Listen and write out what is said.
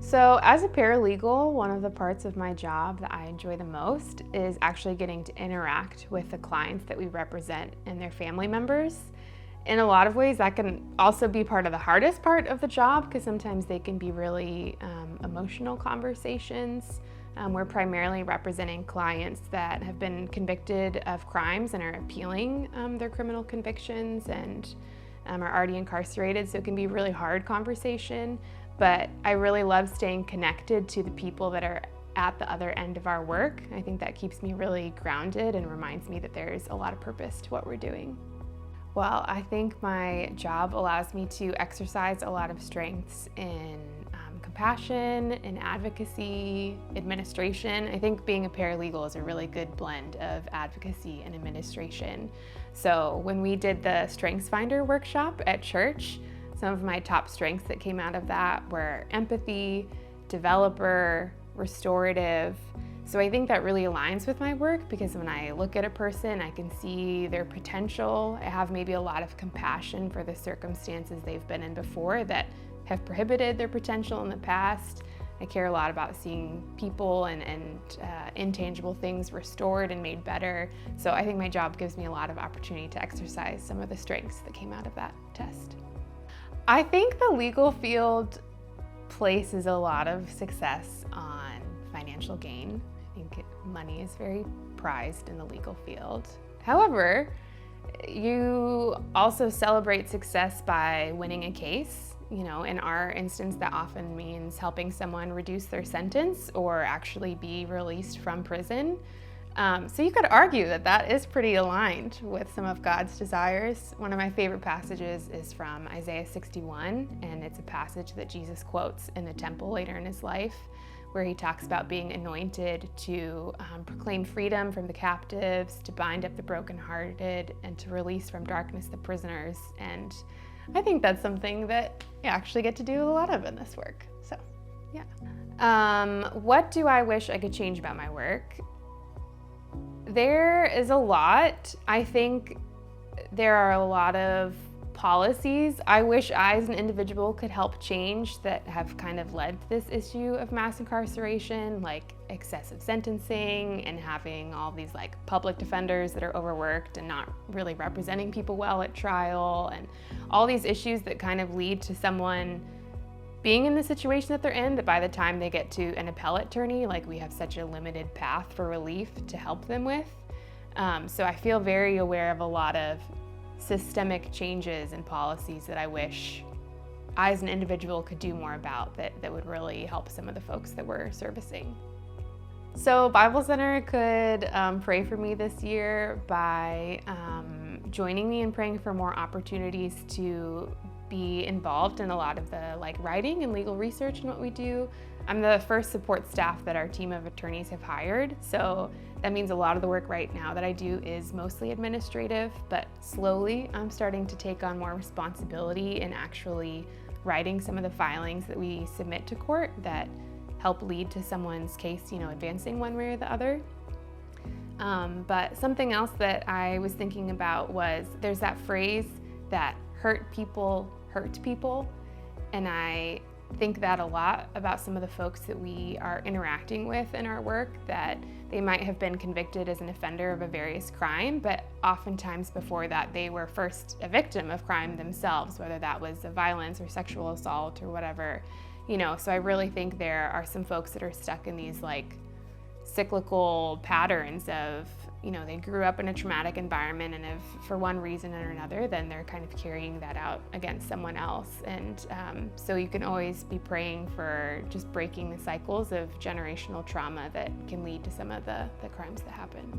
So as a paralegal, one of the parts of my job that I enjoy the most is actually getting to interact with the clients that we represent and their family members. In a lot of ways, that can also be part of the hardest part of the job because sometimes they can be really emotional conversations. We're primarily representing clients that have been convicted of crimes and are appealing their criminal convictions and are already incarcerated, so it can be a really hard conversation. But I really love staying connected to the people that are at the other end of our work. I think that keeps me really grounded and reminds me that there's a lot of purpose to what we're doing. Well, I think my job allows me to exercise a lot of strengths in compassion, in advocacy, administration. I think being a paralegal is a really good blend of advocacy and administration. So when we did the Strengths Finder workshop at church, some of my top strengths that came out of that were empathy, developer, restorative. So I think that really aligns with my work because when I look at a person, I can see their potential. I have maybe a lot of compassion for the circumstances they've been in before that have prohibited their potential in the past. I care a lot about seeing people and intangible things restored and made better. So I think my job gives me a lot of opportunity to exercise some of the strengths that came out of that test. I think the legal field places a lot of success on financial gain. I think money is very prized in the legal field. However, you also celebrate success by winning a case. You know, in our instance, that often means helping someone reduce their sentence or actually be released from prison. So you could argue that that is pretty aligned with some of God's desires. One of my favorite passages is from Isaiah 61, and it's a passage that Jesus quotes in the temple later in his life, where he talks about being anointed to proclaim freedom from the captives, to bind up the brokenhearted, and to release from darkness the prisoners. And I think that's something that I actually get to do a lot of in this work. So, yeah. What do I wish I could change about my work? There is a lot. I think there are a lot of policies I wish I as an individual could help change that have kind of led to this issue of mass incarceration, like excessive sentencing and having all these like public defenders that are overworked and not really representing people well at trial, and all these issues that kind of lead to someone being in the situation that they're in, that by the time they get to an appellate attorney, like we have such a limited path for relief to help them with. So I feel very aware of a lot of systemic changes and policies that I wish I as an individual could do more about that would really help some of the folks that we're servicing. So Bible Center could pray for me this year by joining me in praying for more opportunities to be involved in a lot of the writing and legal research in what we do. I'm the first support staff that our team of attorneys have hired, so that means a lot of the work right now that I do is mostly administrative, but slowly I'm starting to take on more responsibility in actually writing some of the filings that we submit to court that help lead to someone's case, advancing one way or the other. But something else that I was thinking about was there's that phrase that hurt people hurt people, and I think that a lot about some of the folks that we are interacting with in our work, that they might have been convicted as an offender of a various crime, but oftentimes before that they were first a victim of crime themselves, whether that was a violence or sexual assault or whatever, so I really think there are some folks that are stuck in these cyclical patterns of, they grew up in a traumatic environment, and if for one reason or another, then they're kind of carrying that out against someone else. And so you can always be praying for just breaking the cycles of generational trauma that can lead to some of the crimes that happen.